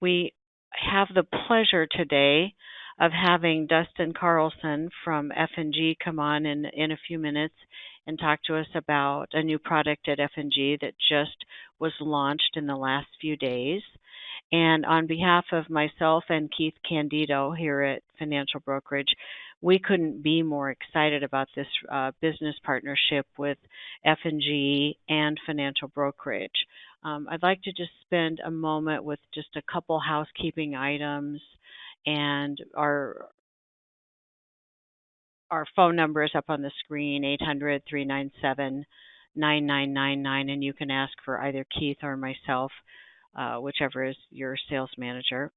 We have the pleasure today of having Dustin Carlson from F&G come on in a few minutes and talk to us about a new product at F&G that just was launched in the last few days. And on behalf of myself and Keith Candido here at Financial Brokerage, we couldn't be more excited about this business partnership with F&G and Financial Brokerage. I'd like to just spend a moment with just a couple housekeeping items, and our phone number is up on the screen, 800-397-9999, and you can ask for either Keith or myself, whichever is your sales manager.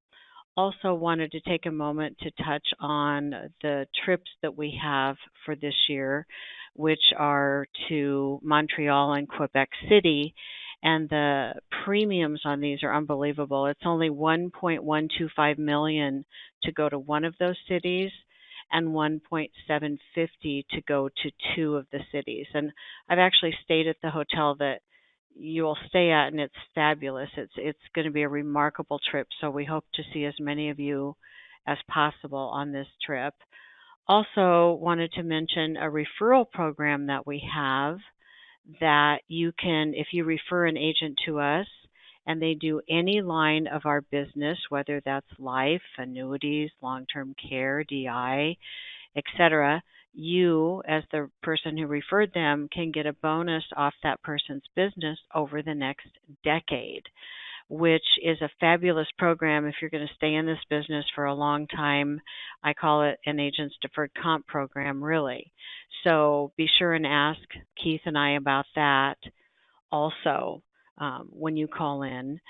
Also wanted to take a moment to touch on the trips that we have for this year, which are to Montreal and Quebec City, and the premiums on these are unbelievable. It's only $1.125 million to go to one of those cities and $1.750 to go to two of the cities. And I've actually stayed at the hotel that you'll stay at, and it's fabulous. It's going to be a remarkable trip, so we hope to see as many of you as possible on this trip. Also wanted to mention a referral program that we have that you can, if you refer an agent to us and they do any line of our business, whether that's life, annuities, long-term care, DI, etc., you, as the person who referred them, can get a bonus off that person's business over the next decade, which is a fabulous program if you're going to stay in this business for a long time. I call it an agent's deferred comp program, really. So be sure and ask Keith and I about that also when you call in.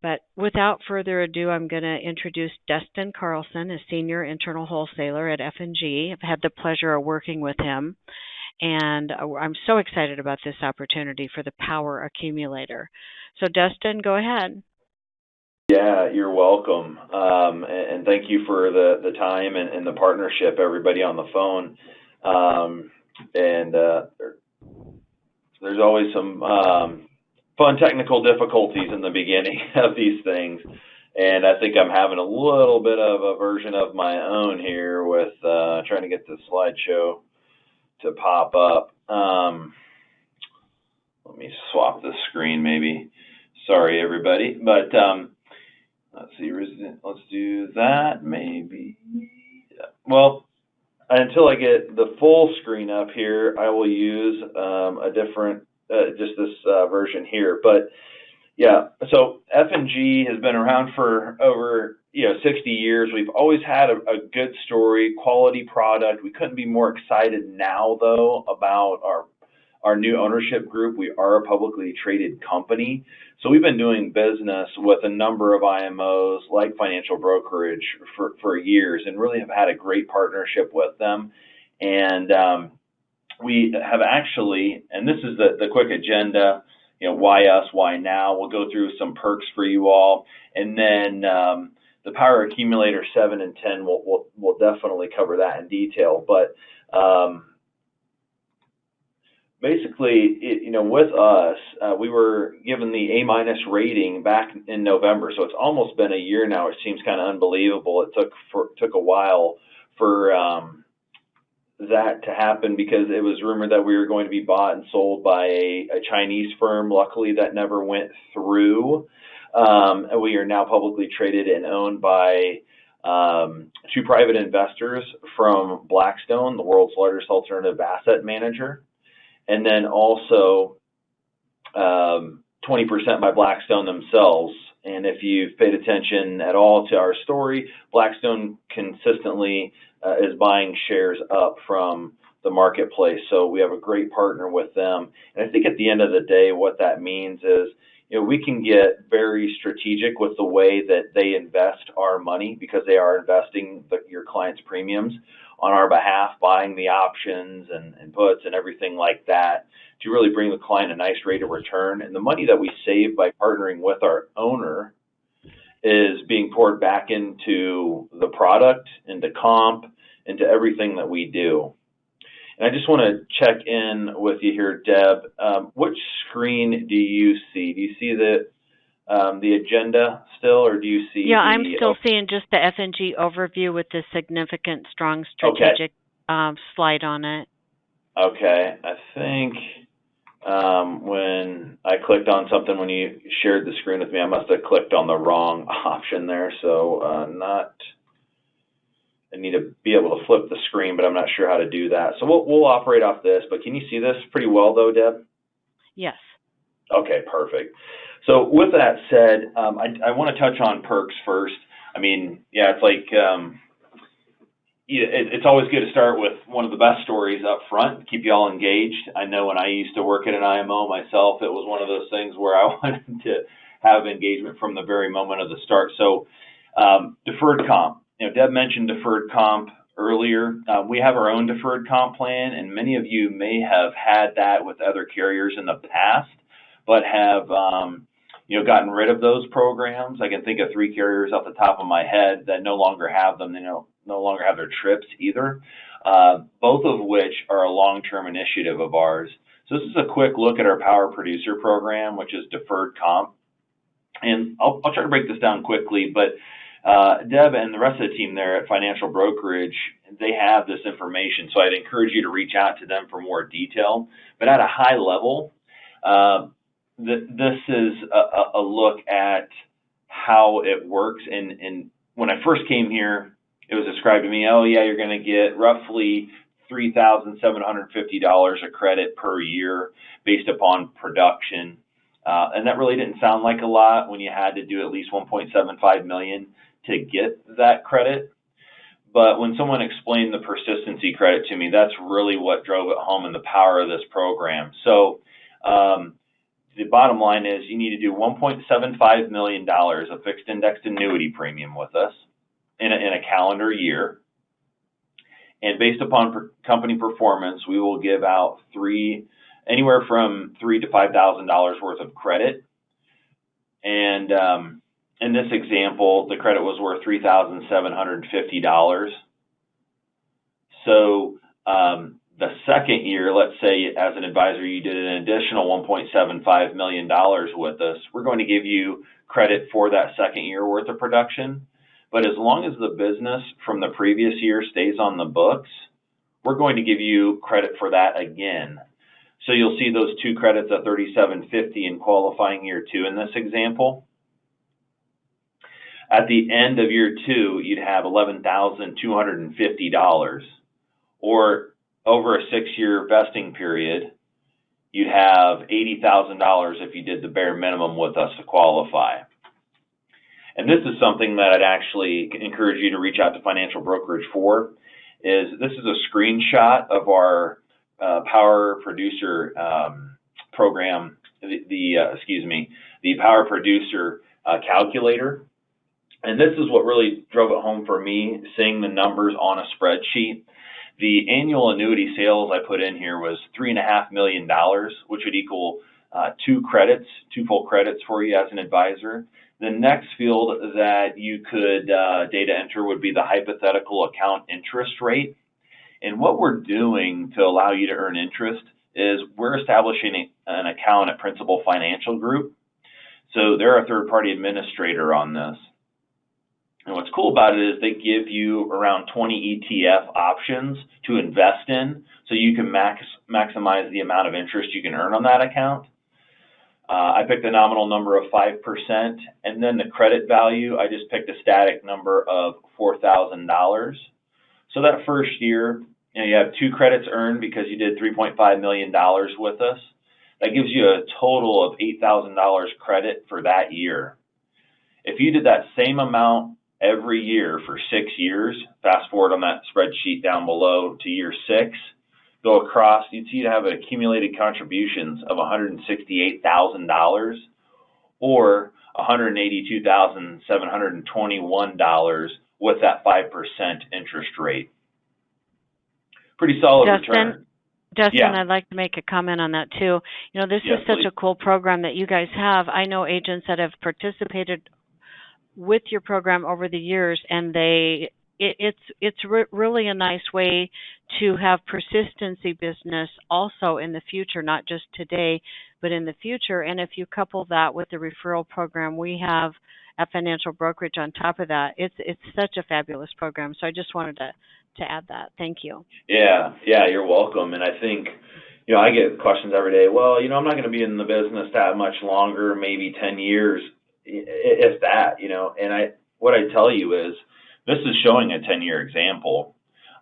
But without further ado, I'm going to introduce Dustin Carlson, a senior internal wholesaler at F&G. I've had the pleasure of working with him, and I'm so excited about this opportunity for the Power Accumulator. So Dustin, go ahead. Yeah, you're welcome. And thank you for the time and the partnership, everybody on the phone. There's always some fun technical difficulties in the beginning of these things, and I think I'm having a little bit of a version of my own here with trying to get the slideshow to pop up. Let me swap the screen maybe. Sorry everybody, but let's see, let's do that maybe. Well, until I get the full screen up here, I will use a different just this version here. But yeah, so F&G has been around for over 60 years. We've always had a good story, quality product. We couldn't be more excited now though about our new ownership group. We are a publicly traded company, so we've been doing business with a number of IMOs like Financial Brokerage for years, and really have had a great partnership with them. And we have actually, and this is the quick agenda, why us, why now. We'll go through some perks for you all, and then the Power Accumulator 7 and 10, we'll definitely cover that in detail. But basically, with us, we were given the A- rating back in November, so it's almost been a year now. It seems kind of unbelievable. It took a while for that to happen, because it was rumored that we were going to be bought and sold by a Chinese firm. Luckily, that never went through. And we are now publicly traded and owned by two private investors from Blackstone, the world's largest alternative asset manager, and then also 20% by Blackstone themselves. And if you've paid attention at all to our story, Blackstone consistently is buying shares up from the marketplace. So we have a great partner with them. And I think at the end of the day, what that means is, we can get very strategic with the way that they invest our money, because they are investing your clients' premiums on our behalf, buying the options and puts and everything like that to really bring the client a nice rate of return. And the money that we save by partnering with our owner is being poured back into the product, into comp, into everything that we do. And I just want to check in with you here, Deb. Which screen do you see? Do you see the agenda still, or do you see Yeah, I'm the? still seeing just the F&G overview with the significant, strong Okay. strategic slide on it. Okay. I think when I clicked on something when you shared the screen with me, I must have clicked on the wrong option there. So not. I need to be able to flip the screen, but I'm not sure how to do that. So we'll operate off this. But can you see this pretty well, though, Deb? Yes. Okay, perfect. So with that said, I want to touch on perks first. I mean, yeah, it's like it's always good to start with one of the best stories up front, keep you all engaged. I know when I used to work at an IMO myself, it was one of those things where I wanted to have engagement from the very moment of the start. So deferred comp. Deb mentioned deferred comp earlier. We have our own deferred comp plan, and many of you may have had that with other carriers in the past, but have gotten rid of those programs. I can think of 3 carriers off the top of my head that no longer have them. They no longer have their trips either, both of which are a long-term initiative of ours. So this is a quick look at our Power Producer program, which is deferred comp. And I'll try to break this down quickly, but Deb and the rest of the team there at Financial Brokerage, they have this information. So I'd encourage you to reach out to them for more detail. But at a high level, this is a look at how it works. And when I first came here, it was described to me, oh yeah, you're going to get roughly $3,750 of credit per year based upon production. And that really didn't sound like a lot when you had to do at least $1.75 million to get that credit. But when someone explained the persistency credit to me, that's really what drove it home and the power of this program. So the bottom line is you need to do $1.75 million of fixed indexed annuity premium with us in a calendar year. And based upon company performance, we will give out anywhere from $3,000 to $5,000 worth of credit. And in this example, the credit was worth $3,750. So the second year, let's say as an advisor, you did an additional $1.75 million with us. We're going to give you credit for that second year worth of production. But as long as the business from the previous year stays on the books, we're going to give you credit for that again. So you'll see those 2 credits at $3,750 in qualifying year 2 in this example. At the end of year 2, you'd have $11,250, or over a 6-year vesting period, you'd have $80,000 if you did the bare minimum with us to qualify. And this is something that I'd actually encourage you to reach out to Financial Brokerage for. This is a screenshot of our Power Producer program, the Power Producer calculator. And this is what really drove it home for me, seeing the numbers on a spreadsheet. The annual annuity sales I put in here was $3.5 million, which would equal 2 full credits for you as an advisor. The next field that you could data enter would be the hypothetical account interest rate. And what we're doing to allow you to earn interest is we're establishing an account at Principal Financial Group. So they're a third-party administrator on this. And what's cool about it is they give you around 20 ETF options to invest in, so you can maximize the amount of interest you can earn on that account. I picked a nominal number of 5%, and then the credit value, I just picked a static number of $4,000. So that first year, you have 2 credits earned because you did $3.5 million with us. That gives you a total of $8,000 credit for that year. If you did that same amount every year for 6 years, fast forward on that spreadsheet down below to year 6, go across, you'd see you have accumulated contributions of $168,000 or $182,721 with that 5% interest rate. Pretty solid return. Dustin, Yeah. I'd like to make a comment on that too. This Yes, is such please. a cool program that you guys have. I know agents that have participated with your program over the years, and they really a nice way to have persistency business also in the future, not just today, but in the future. And if you couple that with the referral program we have at Financial Brokerage on top of that, it's such a fabulous program. So I just wanted to add that. Thank you. Yeah, yeah, you're welcome. And I think, I get questions every day. Well, I'm not going to be in the business that much longer, maybe 10 years, if that, And what I tell you is, this is showing a 10-year example.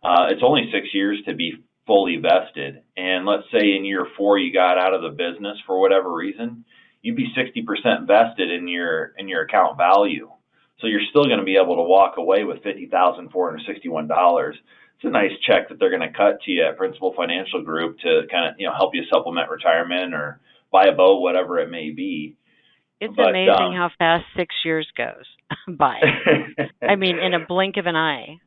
It's only 6 years to be fully vested. And let's say in year 4 you got out of the business for whatever reason, you'd be 60% vested in your account value. So you're still going to be able to walk away with $50,461. It's a nice check that they're going to cut to you at Principal Financial Group to kind of help you supplement retirement or buy a boat, whatever it may be. It's amazing how fast 6 years goes by. I mean, in a blink of an eye.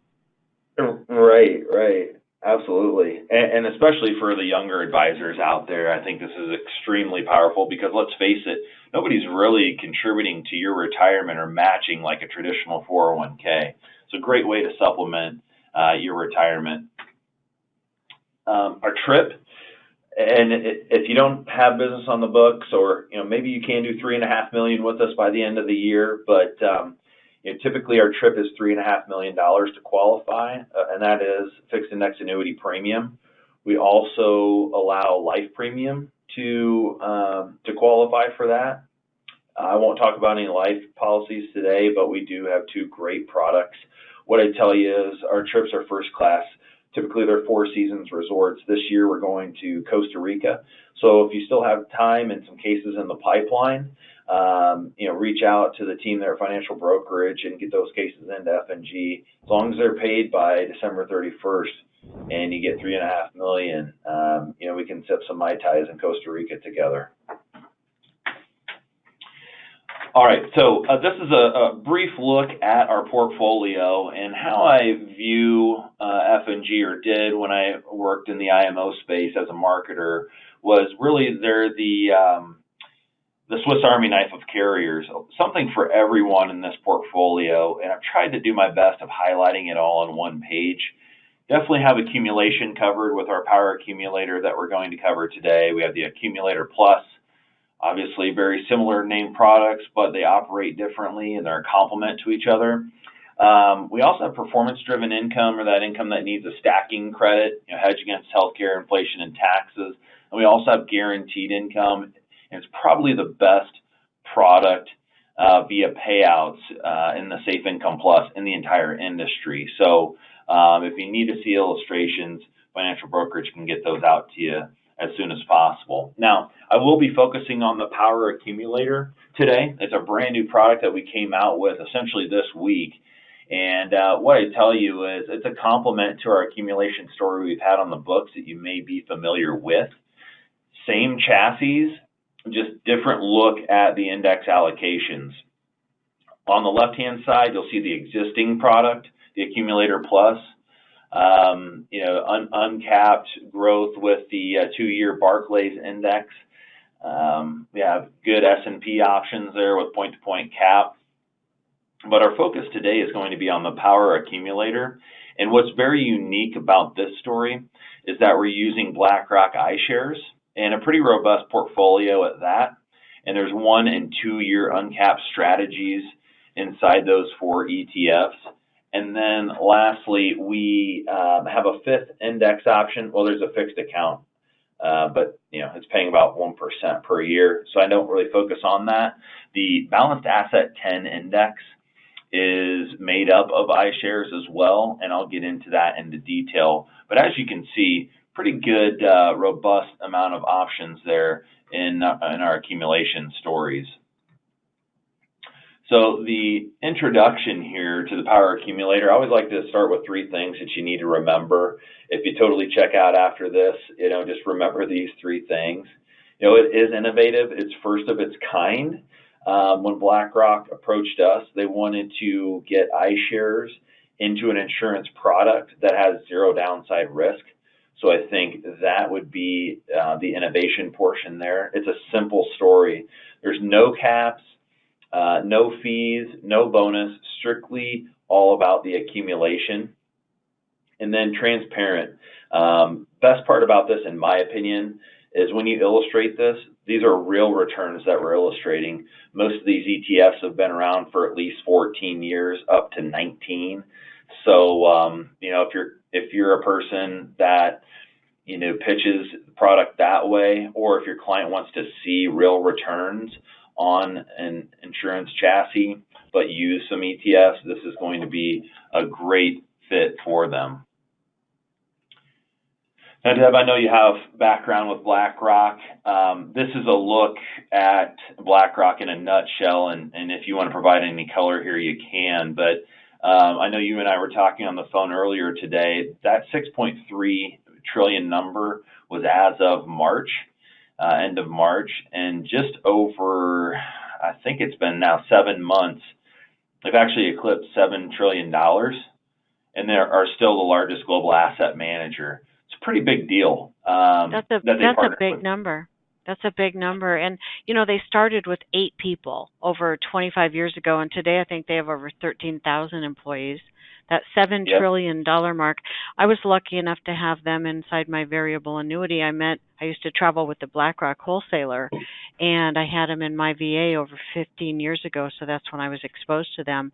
Right. Absolutely. And especially for the younger advisors out there, I think this is extremely powerful because let's face it, nobody's really contributing to your retirement or matching like a traditional 401k. It's a great way to supplement your retirement. Our trip, and if you don't have business on the books, or maybe you can do $3.5 million with us by the end of the year, but typically our trip is $3.5 million to qualify, and that is fixed index annuity premium. We also allow life premium to qualify for that. I won't talk about any life policies today, but we do have 2 great products. What I tell you is our trips are first class. Typically, they're 4 seasons resorts. This year, we're going to Costa Rica. So if you still have time and some cases in the pipeline, reach out to the team there at Financial Brokerage and get those cases into F&G. As long as they're paid by December 31st and you get $3.5 million, we can sip some Mai Tais in Costa Rica together. All right, so this is a brief look at our portfolio and how I view F&G, or did when I worked in the IMO space as a marketer, was really they're the Swiss Army knife of carriers, something for everyone in this portfolio, and I've tried to do my best of highlighting it all on one page. Definitely have accumulation covered with our Power Accumulator that we're going to cover today. We have the Accumulator Plus. Obviously, very similar name products, but they operate differently and they're a complement to each other. We also have performance-driven income, or that income that needs a stacking credit, hedge against healthcare, inflation, and taxes. And we also have guaranteed income, and it's probably the best product via payouts in the Safe Income Plus in the entire industry. So if you need to see illustrations, Financial Brokerage can get those out to you as soon as possible. Now, I will be focusing on the Power Accumulator today. It's a brand new product that we came out with essentially this week. And what I tell you is it's a complement to our accumulation story we've had on the books that you may be familiar with. Same chassis, just different look at the index allocations. On the left-hand side, you'll see the existing product, the Accumulator Plus. Uncapped growth with the 2-year Barclays index. We have good S&P options there with point-to-point cap. But our focus today is going to be on the Power Accumulator. And what's very unique about this story is that we're using BlackRock iShares and a pretty robust portfolio at that. And there's 1- and 2-year uncapped strategies inside those 4 ETFs. And then lastly, we have a 5th index option. Well, there's a fixed account, but it's paying about 1% per year. So I don't really focus on that. The Balanced Asset 10 index is made up of iShares as well, and I'll get into that into detail. But as you can see, pretty good, robust amount of options there in our accumulation stories. So the introduction here to the Power Accumulator, I always like to start with 3 things that you need to remember. If you totally check out after this, just remember these 3 things. It is innovative. It's first of its kind. When BlackRock approached us, they wanted to get iShares into an insurance product that has 0 downside risk. So I think that would be the innovation portion there. It's a simple story. There's no caps. No fees, no bonus, strictly all about the accumulation. And then transparent. Best part about this, in my opinion, is when you illustrate this, these are real returns that we're illustrating. Most of these ETFs have been around for at least 14 years, up to 19. So, if you're a person that pitches the product that way, or if your client wants to see real returns on an insurance chassis but use some ETFs, this is going to be a great fit for them. Now, Deb, I know you have background with BlackRock. This is a look at BlackRock in a nutshell, and if you want to provide any color here, you can. But I know you and I were talking on the phone earlier today. That 6.3 trillion number was as of March, end of March, and just over, I think it's been now 7 months, they've actually eclipsed $7 trillion, and they are still the largest global asset manager. It's a pretty big deal. That's a big number. That's a big number. And, they started with 8 people over 25 years ago, and today I think they have over 13,000 employees. That $7 trillion mark. I was lucky enough to have them inside my variable annuity. I used to travel with the BlackRock wholesaler, and I had them in my VA over 15 years ago, so that's when I was exposed to them.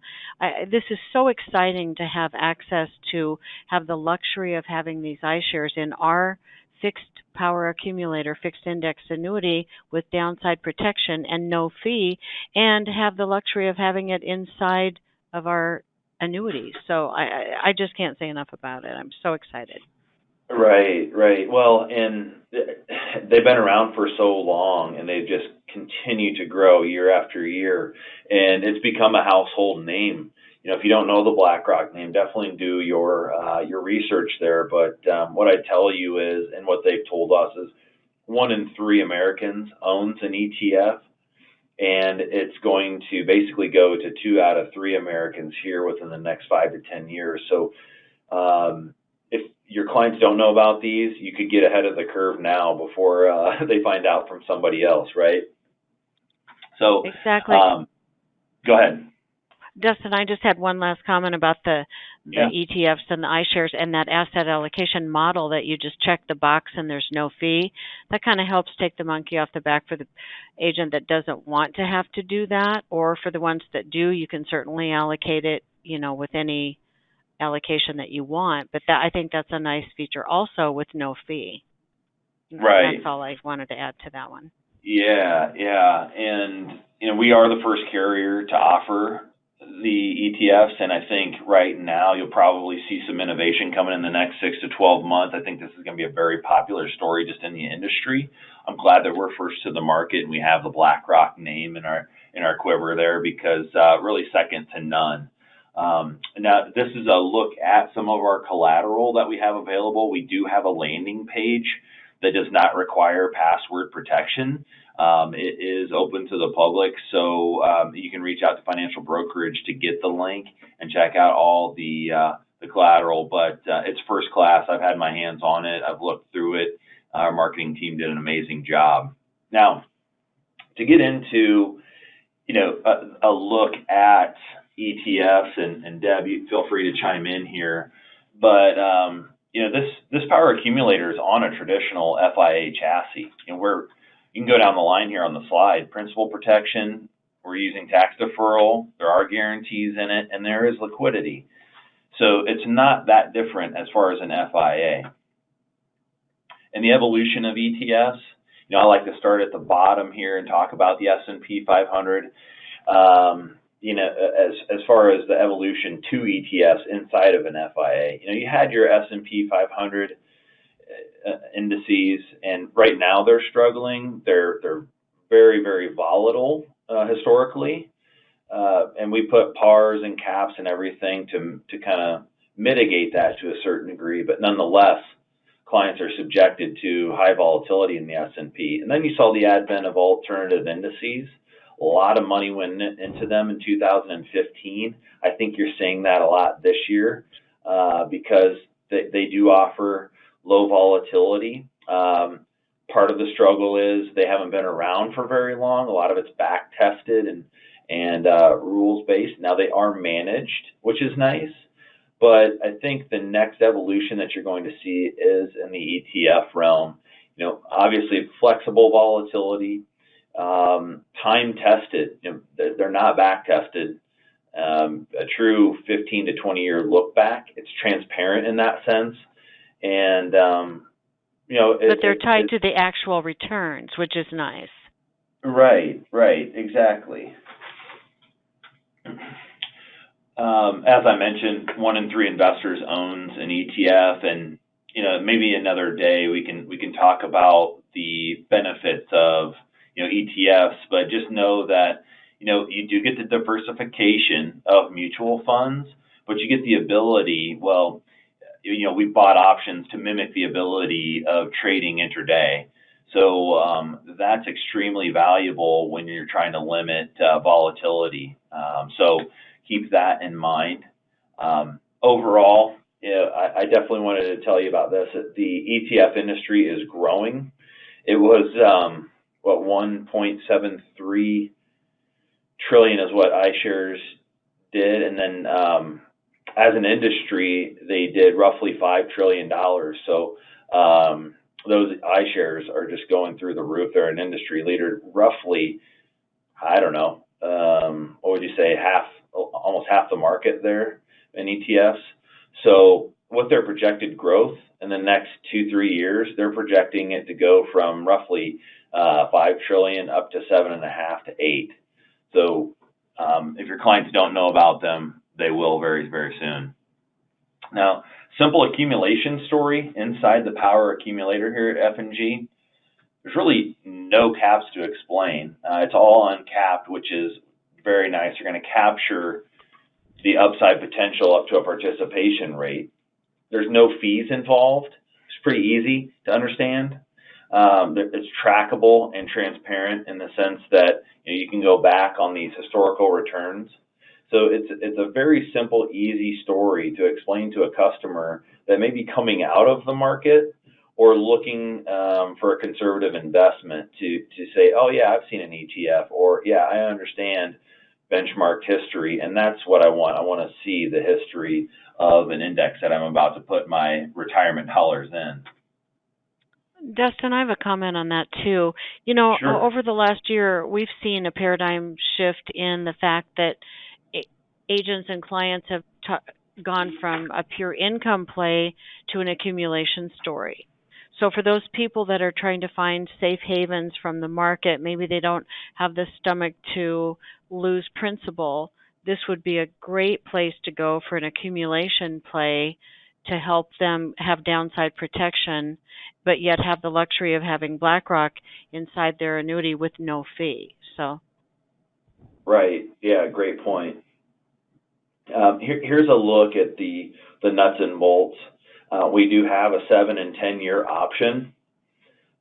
This is so exciting to have access to, have the luxury of having these iShares in our fixed power accumulator, fixed index annuity with downside protection and no fee, and have the luxury of having it inside of our annuities. So I just can't say enough about it. I'm so excited. Right. Well, and they've been around for so long, and they've just continued to grow year after year, and it's become a household name. If you don't know the BlackRock name, definitely do your research there. But what I tell you is, and what they've told us is, 1 in 3 Americans owns an ETF. And it's going to basically go to 2 out of 3 Americans here within the next 5 to 10 years. So if your clients don't know about these, you could get ahead of the curve now before they find out from somebody else, right? So exactly. Go ahead. Dustin, I just had one last comment about the ETFs and the iShares and that asset allocation model that you just check the box and there's no fee. That kind of helps take the monkey off the back for the agent that doesn't want to have to do that, or for the ones that do, you can certainly allocate it, with any allocation that you want. But I think that's a nice feature also with no fee. Right. That's all I wanted to add to that one. Yeah. And we are the first carrier to offer the ETFs, and I think right now you'll probably see some innovation coming in the next 6 to 12 months. I think this is going to be a very popular story just in the industry. I'm glad that we're first to the market and we have the BlackRock name in our quiver there, because really second to none. Now, this is a look at some of our collateral that we have available. We do have a landing page that does not require password protection. It is open to the public, so you can reach out to Financial Brokerage to get the link and check out all the collateral. But it's first class. I've had my hands on it. I've looked through it. Our marketing team did an amazing job. Now, to get into a look at ETFs, and Deb, you feel free to chime in here, but this power accumulator is on a traditional FIA chassis, and you can go down the line here on the slide. Principal protection, we're using tax deferral, there are guarantees in it, and there is liquidity. So it's not that different as far as an FIA. And the evolution of ETFs, I like to start at the bottom here and talk about the S&P 500. As far as the evolution to ETFs inside of an FIA, you had your S&P 500 indices, and right now they're struggling. They're very, very volatile historically, and we put pars and caps and everything to kind of mitigate that to a certain degree. But nonetheless, clients are subjected to high volatility in the S&P. And then you saw the advent of alternative indices. A lot of money went into them in 2015. I think you're seeing that a lot this year because they do offer low volatility. Part of the struggle is they haven't been around for very long. A lot of it's back tested, and and rules-based. Now they are managed, which is nice, but I think the next evolution that you're going to see is in the ETF realm. Obviously flexible volatility, time-tested. They're not back-tested. A true 15 to 20-year look back. It's transparent in that sense, and but they're tied to the actual returns, which is nice. Right, exactly. As I mentioned, 1 in 3 investors owns an ETF, and maybe another day we can talk about the benefits of ETFs, but just know that you do get the diversification of mutual funds, but you get the ability. Well, we bought options to mimic the ability of trading intraday. So that's extremely valuable when you're trying to limit volatility. So keep that in mind. Overall, I definitely wanted to tell you about this. The ETF industry is growing. It was 1.73 trillion is what iShares did, and then as an industry, they did roughly $5 trillion. So those iShares are just going through the roof. They're an industry leader, roughly, I don't know, what would you say, almost half the market there in ETFs. So with their projected growth in the next 2-3 years, they're projecting it to go from roughly 5 trillion up to 7.5 to 8. So if your clients don't know about them, they will very, very soon. Now, simple accumulation story inside the Power Accumulator here at F&G. There's really no caps to explain. It's all uncapped, which is very nice. You're going to capture the upside potential up to a participation rate. There's no fees involved. It's pretty easy to understand. It's trackable and transparent in the sense that you can go back on these historical returns. So it's a very simple, easy story to explain to a customer that may be coming out of the market or looking for a conservative investment to say, oh yeah, I've seen an ETF, or yeah, I understand benchmarked history, and that's what I want. I want to see the history of an index that I'm about to put my retirement dollars in. Dustin, I have a comment on that too. Sure. Over the last year, we've seen a paradigm shift in the fact that agents and clients have gone from a pure income play to an accumulation story. So for those people that are trying to find safe havens from the market, maybe they don't have the stomach to lose principal, this would be a great place to go for an accumulation play to help them have downside protection, but yet have the luxury of having BlackRock inside their annuity with no fee. So, right, yeah, great point. Here's a look at the nuts and bolts. We do have a 7 and 10 year option.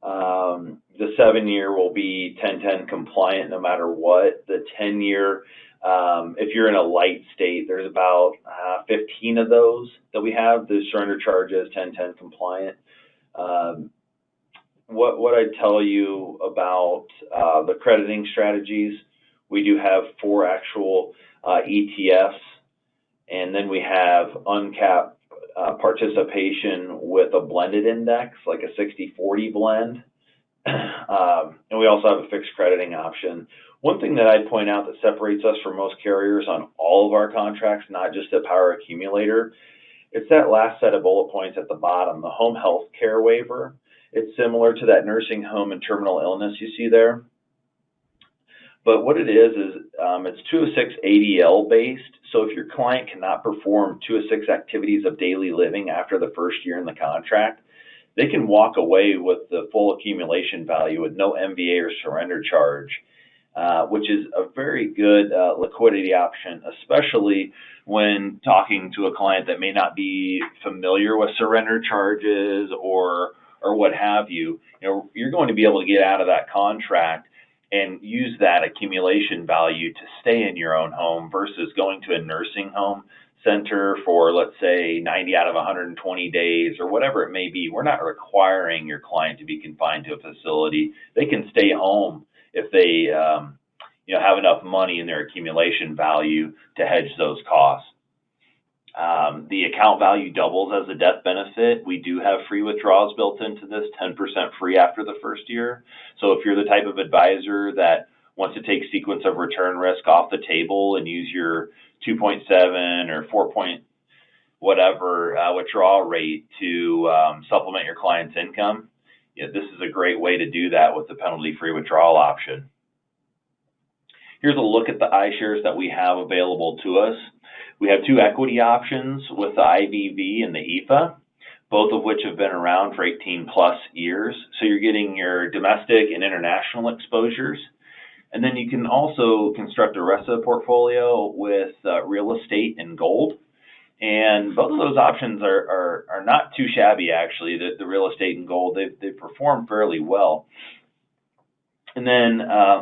The 7-year will be 1010 compliant no matter what. The 10-year, if you're in a light state, there's about 15 of those that we have. The surrender charge is 1010 compliant. What I tell you about the crediting strategies, we do have 4 actual ETFs, and then we have uncapped participation with a blended index, like a 60-40 blend. And we also have a fixed crediting option. One thing that I'd point out that separates us from most carriers on all of our contracts, not just the Power Accumulator, it's that last set of bullet points at the bottom, the home health care waiver. It's similar to that nursing home and terminal illness you see there. But what it is it's 206 ADL based. So if your client cannot perform 206 activities of daily living after the first year in the contract, they can walk away with the full accumulation value with no MVA or surrender charge, which is a very good liquidity option, especially when talking to a client that may not be familiar with surrender charges or what have you. You're going to be able to get out of that contract and use that accumulation value to stay in your own home versus going to a nursing home center for, let's say, 90 out of 120 days or whatever it may be. We're not requiring your client to be confined to a facility. They can stay home if they have enough money in their accumulation value to hedge those costs. The account value doubles as a death benefit. We do have free withdrawals built into this, 10% free after the first year. So if you're the type of advisor that wants to take sequence of return risk off the table and use your 2.7 or 4 point whatever withdrawal rate to supplement your client's income, this is a great way to do that with the penalty-free withdrawal option. Here's a look at the iShares that we have available to us. We have two equity options with the IVV and the EFA, both of which have been around for 18 plus years. So you're getting your domestic and international exposures. And then you can also construct the rest of the portfolio with real estate and gold. And both of those options are not too shabby, actually. The real estate and gold, they perform fairly well. And then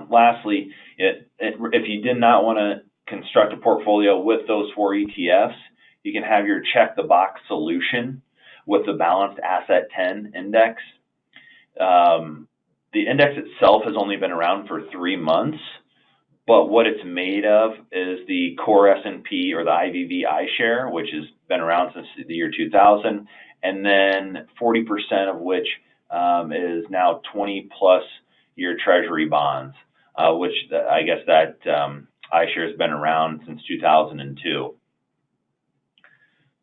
lastly, if you did not want to construct a portfolio with those 4 ETFs, you can have your check the box solution with the Balanced Asset 10 index. The index itself has only been around for 3 months, but what it's made of is the core S&P or the IVV iShare, which has been around since the year 2000, and then 40% of which is now 20 plus year treasury bonds, which I guess that iShare has been around since 2002.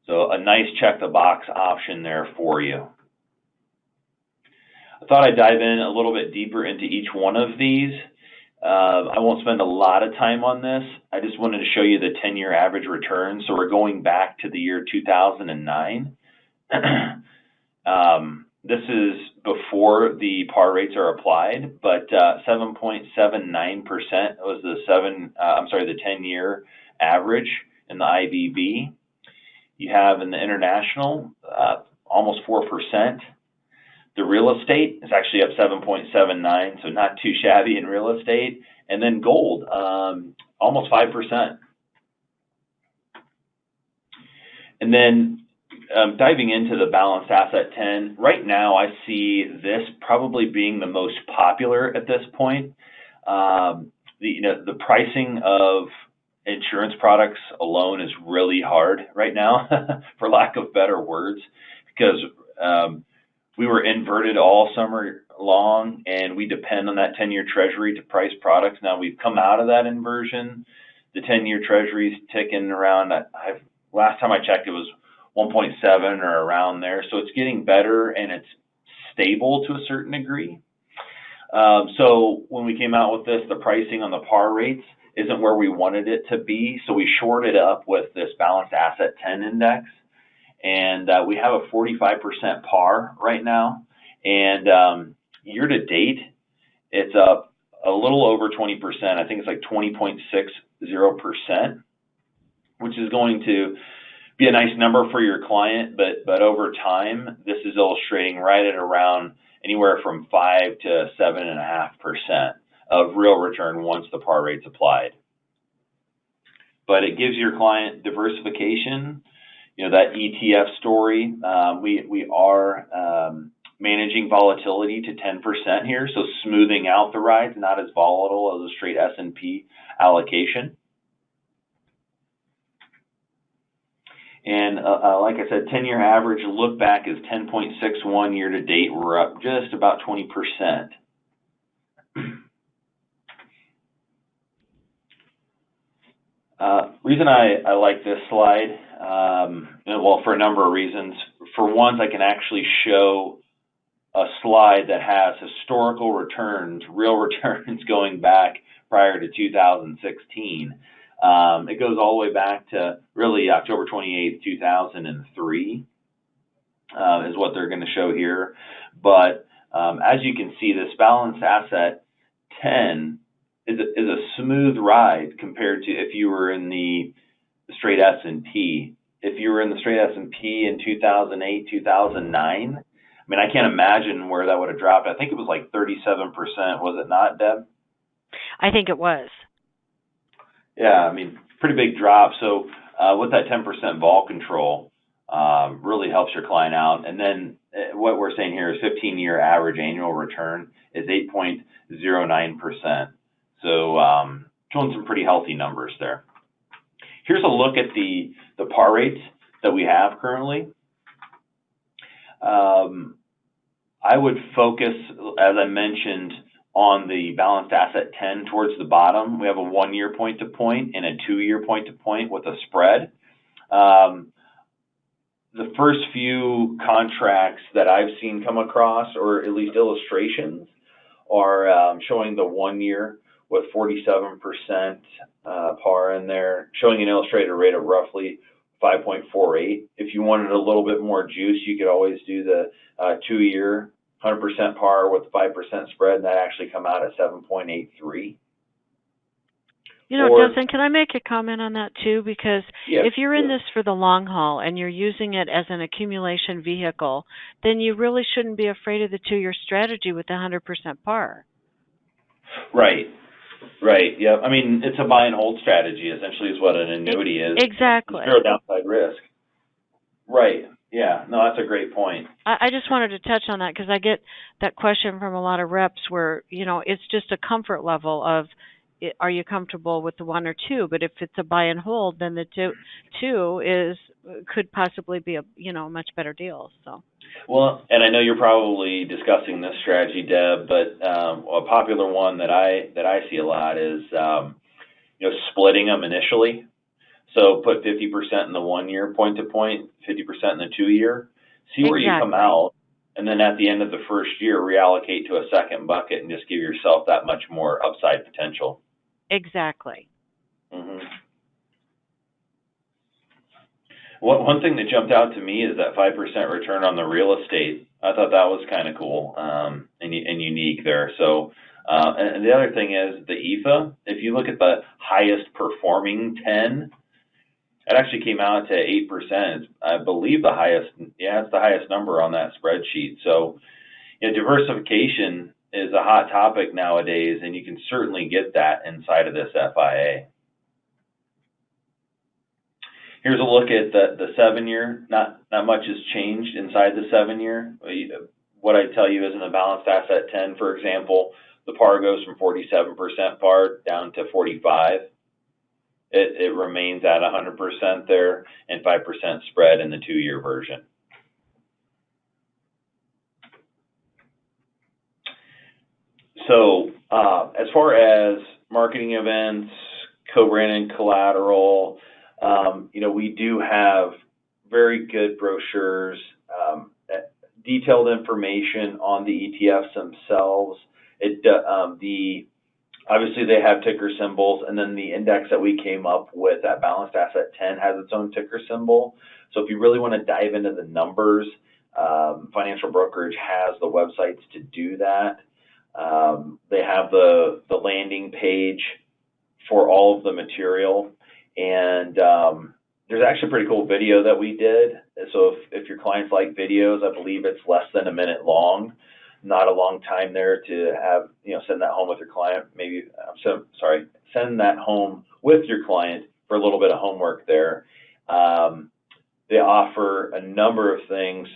So a nice check the box option there for you. I thought I'd dive in a little bit deeper into each one of these. I won't spend a lot of time on this. I just wanted to show you the 10-year average return. So we're going back to the year 2009. This is before the par rates are applied, but 7.79% was the 10-year average in the IVB. You have in the international almost 4%. The real estate is actually up 7.79, so not too shabby in real estate. And then gold, almost 5%. And then diving into the Balanced Asset 10, right now I see this probably being the most popular at this point. The pricing of insurance products alone is really hard right now, for lack of better words, because we were inverted all summer long, and we depend on that 10-year treasury to price products. Now we've come out of that inversion. The 10-year treasury is ticking around, last time I checked, it was 1.7 or around there. So it's getting better, and it's stable to a certain degree. So when we came out with this, the pricing on the par rates isn't where we wanted it to be. So we shorted up with this Balanced Asset 10 index. And we have a 45% par right now. And year to date, it's up a little over 20%. I think it's like 20.60%, which is going to be a nice number for your client. But over time, this is illustrating right at around anywhere from 5 to 7.5% of real return once the par rate's applied. But it gives your client diversification. That ETF story, we are managing volatility to 10% here, so smoothing out the rides, not as volatile as a straight S&P allocation. And like I said, 10-year average look back is 10.61 year to date. We're up just about 20%. Reason I like this slide, well, for a number of reasons. For one, I can actually show a slide that has historical returns, real returns going back prior to 2016. It goes all the way back to really October 28th, 2003 is what they're going to show here. But as you can see, this Balanced Asset 10 is a smooth ride compared to if you were in the straight S&P. If you were in the straight S&P in 2008, 2009, I mean, I can't imagine where that would have dropped. I think it was like 37%, was it not, Deb? I think it was. Yeah, I mean, pretty big drop. So with that 10% vol control, really helps your client out. And then what we're saying here is 15-year average annual return is 8.09%. So showing some pretty healthy numbers there. Here's a look at the par rates that we have currently. I would focus, as I mentioned, on the balanced asset 10 towards the bottom. We have a 1-year point-to-point and a 2-year point-to-point with a spread. The first few contracts that I've seen come across, or at least illustrations, are showing the 1-year with 47% par in there, showing an illustrated rate of roughly 5.48. If you wanted a little bit more juice, you could always do the 2-year 100% par with 5% spread, and that actually come out at 7.83. You know, Dustin, can I make a comment on that too? Because if you're in this for the long haul and you're using it as an accumulation vehicle, then you really shouldn't be afraid of the 2-year strategy with the 100% par. Right. Yeah. I mean, it's a buy and hold strategy, essentially, is what an annuity is. Exactly. Zero downside risk. Right. Yeah. No, that's a great point. I just wanted to touch on that because I get that question from a lot of reps where, you know, it's just a comfort level of, are you comfortable with the 1 or 2? But if it's a buy and hold, then the two could possibly be a much better deal. So. Well, and I know you're probably discussing this strategy, Deb, but a popular one that I see a lot is splitting them initially. So put 50% in the 1-year point-to-point, 50% in the 2-year. See where you come out, and then at the end of the first year, reallocate to a second bucket and just give yourself that much more upside potential. Exactly. Mm-hmm. One thing that jumped out to me is that 5% return on the real estate. I thought that was kind of cool and unique there. So, and the other thing is the EFA. If you look at the highest performing 10, it actually came out to 8%. I believe the highest. Yeah, it's the highest number on that spreadsheet. So, diversification is a hot topic nowadays, and you can certainly get that inside of this FIA. Here's a look at the 7-year. Not much has changed inside the 7-year. What I tell you is in the balanced asset 10, for example, the par goes from 47% par down to 45. It remains at 100% there and 5% spread in the 2-year version. So as far as marketing events, co-branded collateral, we do have very good brochures, detailed information on the ETFs themselves. Obviously they have ticker symbols, and then the index that we came up with, that balanced asset 10, has its own ticker symbol. So if you really want to dive into the numbers, Financial Brokerage has the websites to do that. They have the landing page for all of the material, and there's actually a pretty cool video that we did. So if your clients like videos, I believe it's less than a minute long. Not a long time there to have, send that home with your client. Send that home with your client for a little bit of homework there. They offer a number of things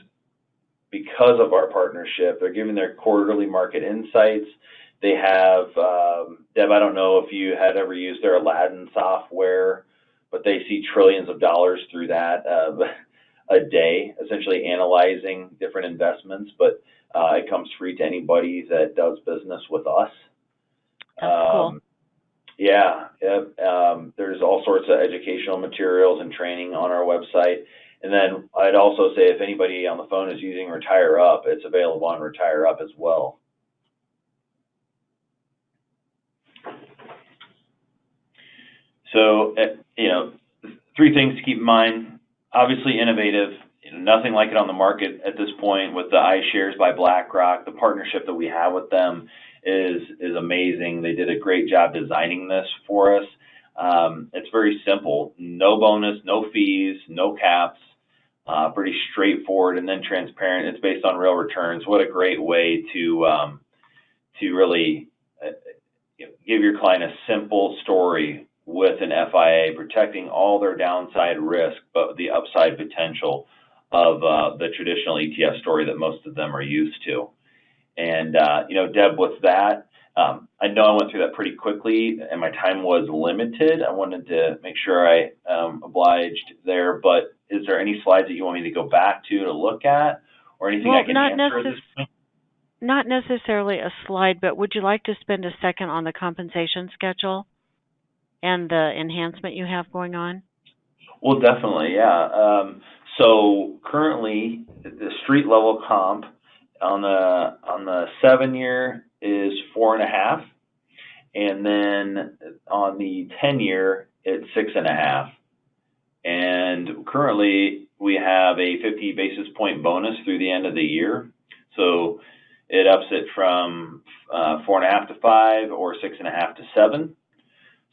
because of our partnership. They're giving their quarterly market insights. They have, Deb, I don't know if you had ever used their Aladdin software, but they see trillions of dollars through that a day, essentially analyzing different investments, but it comes free to anybody that does business with us. That's cool. Yeah. There's all sorts of educational materials and training on our website. And then I'd also say if anybody on the phone is using Retire Up, it's available on Retire Up as well. So, 3 things to keep in mind. Obviously innovative. Nothing like it on the market at this point with the iShares by BlackRock. The partnership that we have with them is amazing. They did a great job designing this for us. It's very simple. No bonus, no fees, no caps. Pretty straightforward and then transparent. It's based on real returns. What a great way to really give your client a simple story with an FIA, protecting all their downside risk, but the upside potential of the traditional ETF story that most of them are used to. And, Deb, with that, I know I went through that pretty quickly, and my time was limited. I wanted to make sure I obliged there, but is there any slides that you want me to go back to look at, or anything I can answer at this point? Not necessarily a slide, but would you like to spend a second on the compensation schedule and the enhancement you have going on? Well, definitely, yeah. So currently, the street level comp on the 7-year is 4.5, and then on the 10-year it's 6.5. And currently, we have a 50 basis point bonus through the end of the year. So it ups it from 4.5 to 5, or 6.5 to 7.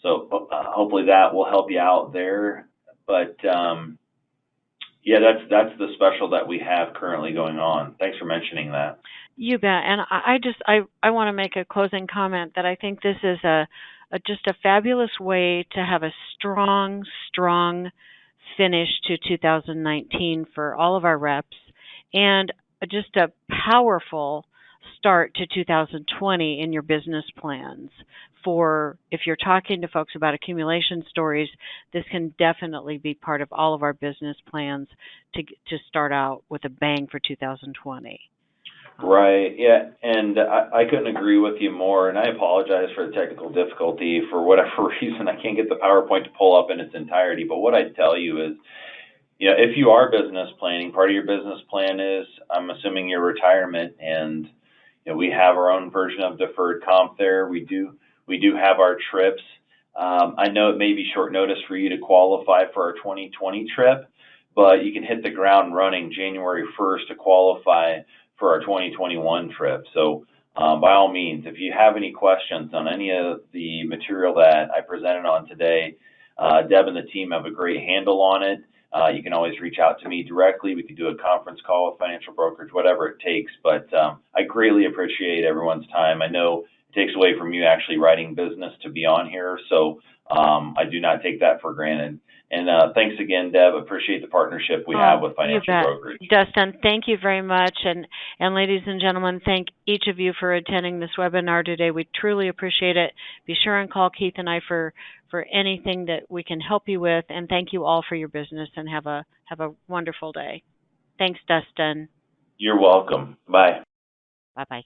So hopefully that will help you out there. But yeah, that's the special that we have currently going on. Thanks for mentioning that. You bet. And I want to make a closing comment that I think this is just a fabulous way to have a strong finish to 2019 for all of our reps, and just a powerful start to 2020 in your business plans. For if you're talking to folks about accumulation stories, this can definitely be part of all of our business plans to start out with a bang for 2020. Right, yeah, and I couldn't agree with you more, and I apologize for the technical difficulty. For whatever reason, I can't get the PowerPoint to pull up in its entirety, but what I'd tell you is, if you are business planning, part of your business plan is, I'm assuming, your retirement, and we have our own version of deferred comp there. We do have our trips. I know it may be short notice for you to qualify for our 2020 trip, but you can hit the ground running January 1st to qualify for our 2021 trip. So by all means, if you have any questions on any of the material that I presented on today, Deb and the team have a great handle on it. You can always reach out to me directly. We could do a conference call with financial brokerage, whatever it takes. But I greatly appreciate everyone's time. I know it takes away from you actually writing business to be on here, so I do not take that for granted. And thanks again, Deb. Appreciate the partnership we have with financial brokerage. Dustin, thank you very much. And ladies and gentlemen, thank each of you for attending this webinar today. We truly appreciate it. Be sure and call Keith and I for anything that we can help you with. And thank you all for your business, and have a wonderful day. Thanks, Dustin. You're welcome. Bye. Bye-bye.